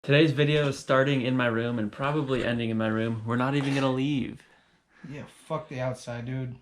Today's video is starting in my room and probably ending in my room. We're not even gonna leave. Yeah, fuck the outside, dude.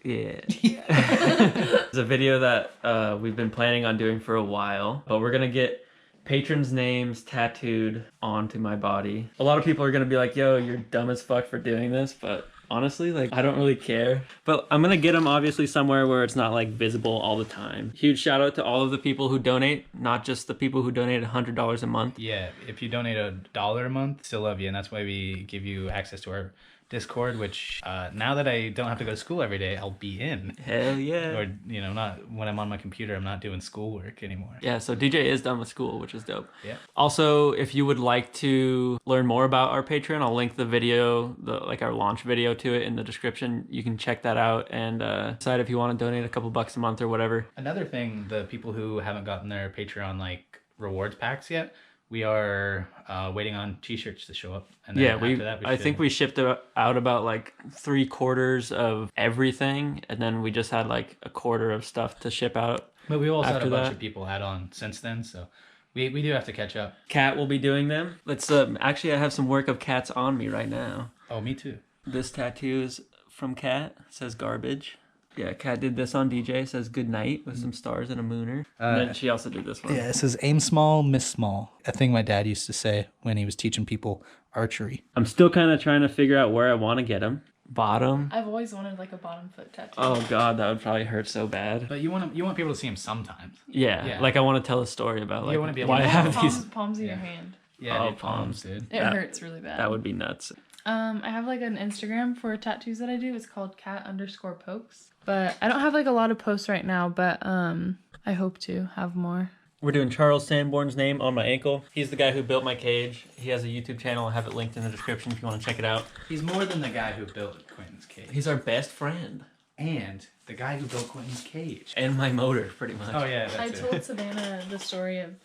Yeah. It's a video that we've been planning on doing for a while, but we're gonna get patrons' names tattooed onto my body. A lot of people are gonna be like, yo, you're dumb as fuck for doing this, but honestly, like, I don't really care. But I'm gonna get them obviously somewhere where it's not like visible all the time. Huge shout out to all of the people who donate, not just the people who donate $100 a month. Yeah, if you donate $1 a month, still love you, and that's why we give you access to our Discord, which now that I don't have to go to school every day, I'll be in. Hell yeah. Or, you know, not when I'm on my computer, I'm not doing schoolwork anymore. Yeah, so DJ is done with school, which is dope. Yeah. Also, if you would like to learn more about our Patreon, I'll link the video, our launch video to it in the description. You can check that out and decide if you want to donate a couple bucks a month or whatever. Another thing, the people who haven't gotten their Patreon like rewards packs yet, we are waiting on t-shirts to show up. And then I think we shipped out about like 3/4 of everything, and then we just had like a quarter of stuff to ship out. But we also had a bunch of people add on since then, so we do have to catch up. Kat will be doing them. Let's actually, I have some work of Kat's on me right now. Oh, me too. This tattoo is from Kat. It says garbage. Yeah, Kat did this on DJ. It says good night with some stars and a mooner. And then she also did this one. Yeah, it says aim small, miss small. A thing my dad used to say when he was teaching people archery. I'm still kind of trying to figure out where I want to get them. Bottom. I've always wanted like a bottom foot tattoo. Oh god, that would probably hurt so bad. But you want people to see him sometimes. Yeah, like I want to tell a story about like want to be why I have palms of your hand. Yeah, oh, palms, dude. It hurts really bad. That would be nuts. I have like an Instagram for tattoos that I do. It's called cat_pokes. But I don't have like a lot of posts right now, but I hope to have more. We're doing Charles Sanborn's name on my ankle. He's the guy who built my cage. He has a YouTube channel. I'll have it linked in the description if you want to check it out. He's more than the guy who built Quentin's cage. He's our best friend. And the guy who built Quentin's cage. And my motor, pretty much. Oh yeah, I told Savannah the story of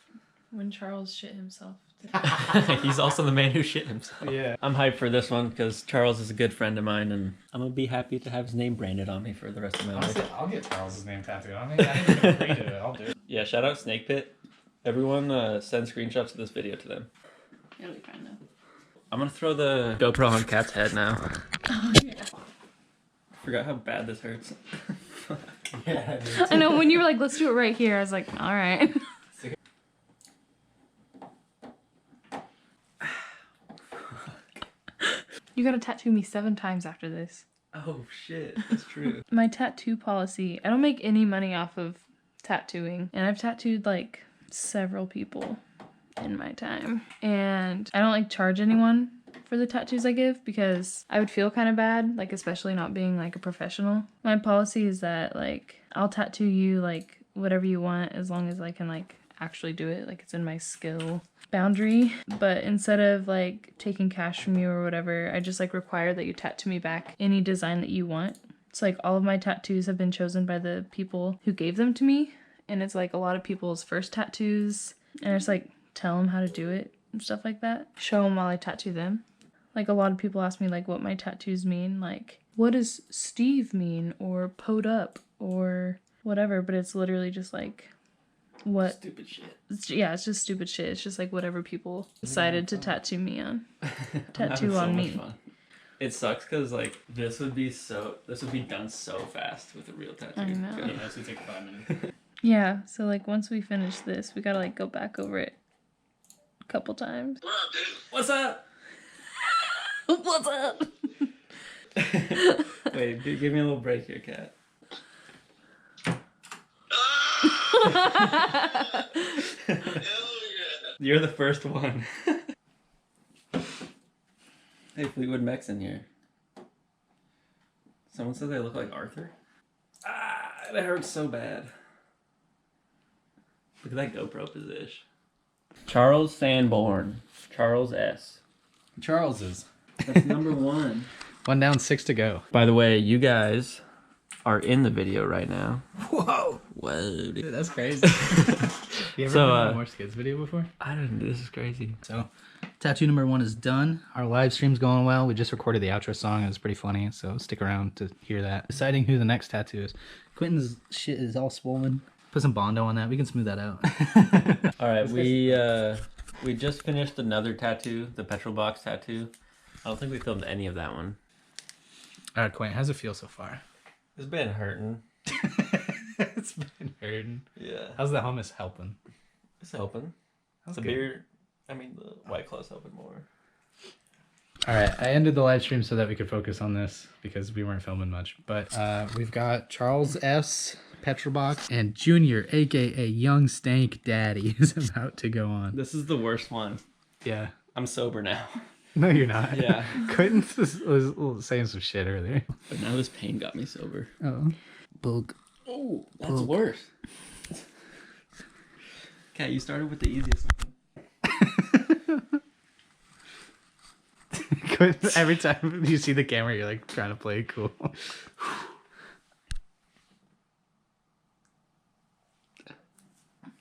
when Charles shit himself. He's also the man who shit himself. Yeah. I'm hyped for this one because Charles is a good friend of mine, and I'm gonna be happy to have his name branded on me for the rest of my life. I'll get Charles's name tattooed on me. I ain't even agree to it. I'll do it. Yeah, shout out Snake Pit. Everyone send screenshots of this video to them. It'll be fine though. I'm gonna throw the GoPro on Kat's head now. Oh, yeah. Forgot how bad this hurts. Yeah, I know, when you were like, let's do it right here, I was like, all right. You gotta tattoo me 7 times after this. Oh shit, that's true. My tattoo policy, I don't make any money off of tattooing. And I've tattooed like several people in my time. And I don't like charge anyone for the tattoos I give because I would feel kind of bad, like especially not being like a professional. My policy is that like I'll tattoo you like whatever you want as long as I can like actually do it, like it's in my skill boundary. But instead of like taking cash from you or whatever, I just like require that you tattoo me back any design that you want. It's like all of my tattoos have been chosen by the people who gave them to me, and it's like a lot of people's first tattoos, and I just like tell them how to do it and stuff like that, show them while I tattoo them. Like a lot of people ask me like what my tattoos mean, like what does Steve mean or Poed Up or whatever, but it's literally just like what stupid shit. It's just stupid shit. It's just like whatever people decided to tattoo me on. Tattoo so on much me. Fun. It sucks because like this would be done so fast with a real tattoo. I know. Yeah, this would take 5 minutes. Yeah, so like once we finish this, we gotta like go back over it a couple times. What up, dude? What's up? What's up? Wait, dude, give me a little break here, Kat. You're the first one. Hey, Fleetwood Mac's in here. Someone says I look like Arthur. Ah, that hurts so bad. Look at that GoPro position. Charles Sanborn. Charles S. Charles's. That's number 1. 1 down, 6 to go. By the way, you guys are in the video right now. Whoa. Whoa, dude. That's crazy. You ever been on a more Skids video before? I didn't. This is crazy. So, tattoo number 1 is done. Our live stream's going well. We just recorded the outro song. It was pretty funny, so stick around to hear that. Deciding who the next tattoo is. Quentin's shit is all swollen. Put some Bondo on that. We can smooth that out. All right, we just finished another tattoo, the petrol box tattoo. I don't think we filmed any of that one. All right, Quinn, how's it feel so far? It's been hurting. It's been hurting. Yeah. How's the hummus helping? It's helping. That's The good. beer, I mean, the White Claw's helping more. All right, I ended the live stream so that we could focus on this because we weren't filming much. But we've got Charles S. Petrobox and Junior, aka Young Stank Daddy, is about to go on. This is the worst one. Yeah. I'm sober now. No, you're not. Yeah. Quentin was saying some shit earlier. But now this pain got me sober. Oh. Bug. Oh, that's worse. Okay, you started with the easiest one. Quentin, every time you see the camera, you're like trying to play it cool.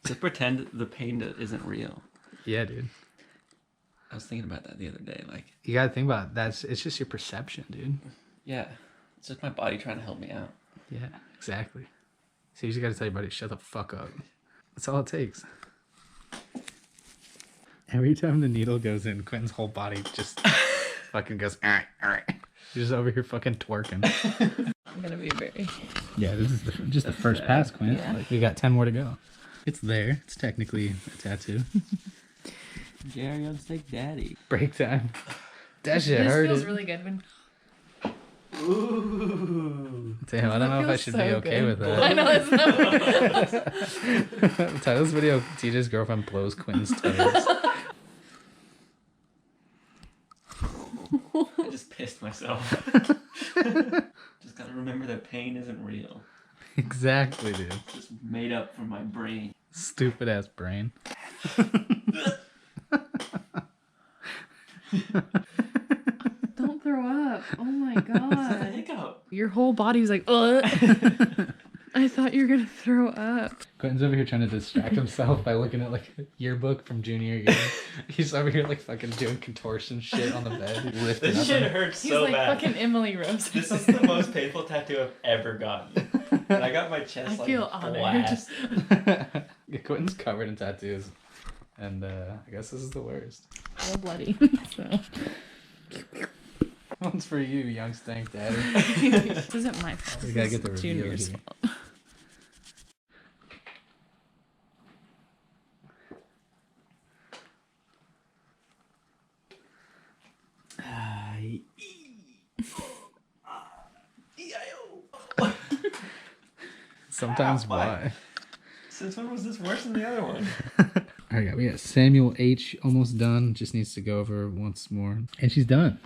Just pretend the pain isn't real. Yeah, dude. I was thinking about that the other day. Like, You gotta think about it. It's just your perception, dude. yeah, it's just my body trying to help me out. Yeah, exactly. So you just gotta tell your buddy, shut the fuck up. That's all it takes. Every time the needle goes in, Quentin's whole body just fucking goes, all right. You're just over here fucking twerking. I'm gonna be very. Yeah, this is just the first pass, Quint. Yeah. Like, we got 10 more to go. It's there. It's technically a tattoo. Jerry on Steak Daddy. Break time. That shit This hurt. feels really good when. Ooh. Damn, I don't know if I feels should so be okay good. with I that. know it's not. Title of this video, TJ's girlfriend blows Quentin's toes. I just pissed myself. Just gotta remember that pain isn't real. Exactly, dude. It's just made up from my brain. Stupid ass brain. Don't throw up. Oh my It's a god. hiccup. Your whole body was like, ugh. I thought you were gonna throw up. Quentin's over here trying to distract himself by looking at like a yearbook from junior year. He's over here like fucking doing contortion shit on the bed. Lifting This up shit and- hurts He's so like bad. fucking Emily Rose. This is the most painful tattoo I've ever gotten. And I got my chest I feel like honored. blast. Yeah, Quentin's covered in tattoos. And I guess this is the worst. Real bloody. So. One's for you, young stank daddy. This isn't my fault. We gotta This get the is reveal Junior's here. fault. Sometimes Why? why? Since when was this worse than the other one? All right, we got Samuel H. almost done. Just needs to go over once more. And she's done.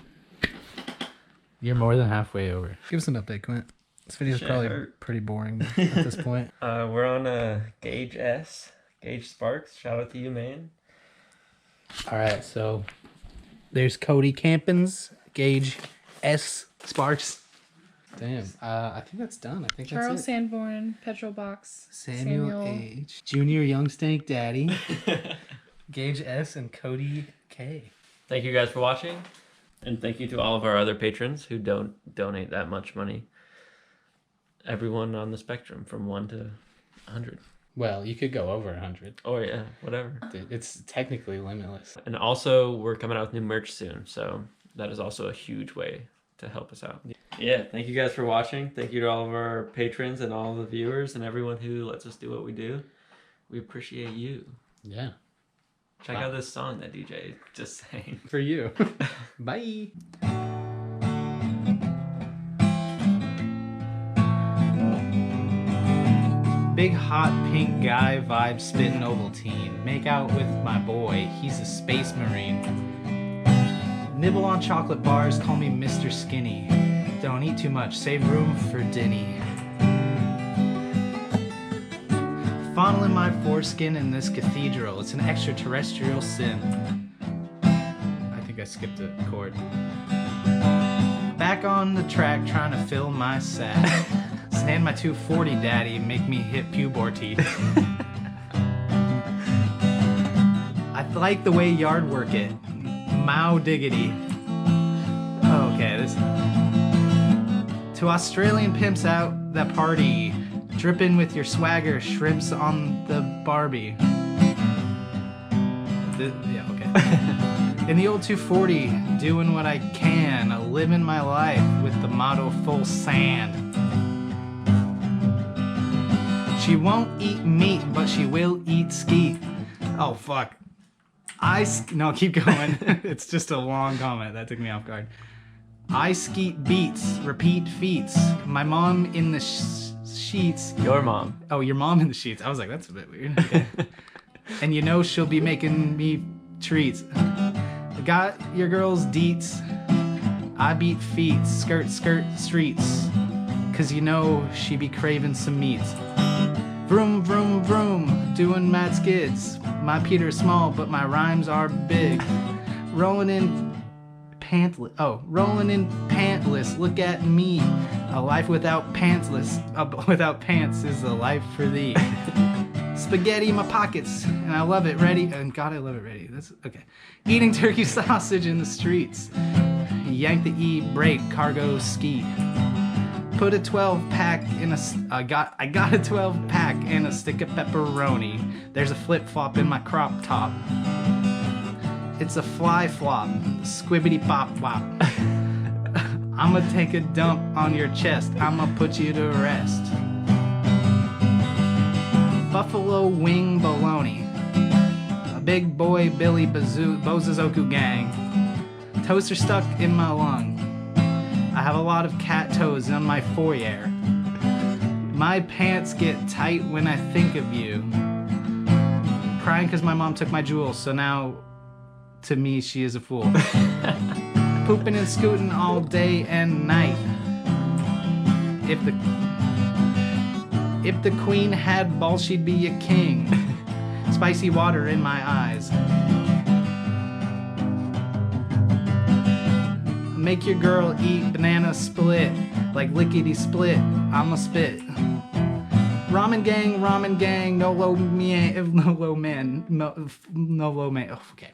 You're more than halfway over. Give us an update, Quint. This video's Shit probably hurt. pretty boring at this point. We're on Gauge S. Gauge Sparks. Shout out to you, man. All right, so there's Cody Campins, Gauge S. Sparks. Damn, I think that's done. I think Charles that's it. Sanborn, Petrol Box. Samuel H. Junior Young Stank Daddy. Gauge S and Cody K. Thank you guys for watching. And thank you to all of our other patrons who don't donate that much money. Everyone on the spectrum from 1 to 100. Well, you could go over 100. Or yeah, whatever. Dude, it's technically limitless. And also, we're coming out with new merch soon. So that is also a huge way to help us out. Yeah, thank you guys for watching. Thank you to all of our patrons and all the viewers and everyone who lets us do what we do. We appreciate you. Yeah. Check out this song that DJ just sang. For you. Bye. Big hot pink guy vibe spitting Ovaltine. Make out with my boy, he's a space marine. Nibble on chocolate bars, call me Mr. Skinny. Don't eat too much, save room for Dinny. Fondling my foreskin in this cathedral, it's an extraterrestrial sin. I think I skipped a chord. Back on the track, trying to fill my sack. Stand my 240, daddy, make me hit puberty. I like the way yard work it. Mow diggity. Okay, this. To Australian pimps out that party. Dripping with your swagger, shrimps on the Barbie. Yeah, okay. In the old 240, doing what I can, living my life with the motto full sand. She won't eat meat, but she will eat skeet. Oh, fuck. No, keep going. It's just a long comment. That took me off guard. I skeet beats, repeat feats. My mom in the sheets. Your mom. Oh, your mom in the sheets. I was like, that's a bit weird. Okay. And you know she'll be making me treats. Got your girl's deets. I beat feet, skirt streets. Cause you know she be craving some meats. Vroom, vroom, vroom, doing mad skids. My Peter's small, but my rhymes are big. Rolling in pantless, look at me. A life without without pants is a life for thee. Spaghetti in my pockets, and I love it ready. And God, I love it ready. That's okay. Eating turkey sausage in the streets. Yank the E-brake, cargo ski. Put a 12-pack in I got a 12-pack and a stick of pepperoni. There's a flip-flop in my crop top. It's a fly flop, squibbity pop wop. I'ma take a dump on your chest. I'ma put you to rest. Buffalo wing bologna. A big boy Billy Bozazoku gang. Toaster stuck in my lung. I have a lot of cat toes on my foyer. My pants get tight when I think of you. Crying because my mom took my jewels, so now to me she is a fool. Pooping and scooting all day and night. If the queen had balls, she'd be a king. Spicy water in my eyes. Make your girl eat banana split. Like lickety split, I'ma spit. Ramen gang, no low man, no low man, no low man. Oh, okay.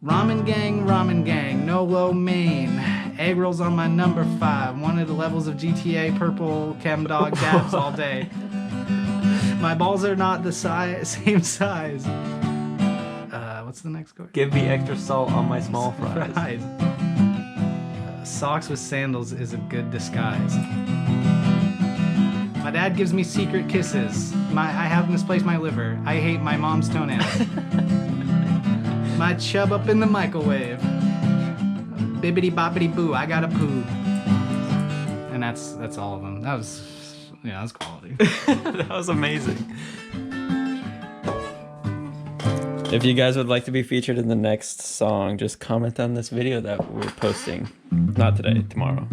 Ramen gang, no low main. Egg rolls on my number 5. One of the levels of GTA, purple chem dog dabs all day. My balls are not the same size. What's the next chord? Give me extra salt on my small fries. Socks with sandals is a good disguise. My dad gives me secret kisses. I have misplaced my liver. I hate my mom's toenails. My chub up in the microwave. Bibbity boppity boo, I got a poo. And that's all of them. That was quality. That was amazing. If you guys would like to be featured in the next song, just comment on this video that we're posting. Not today, tomorrow.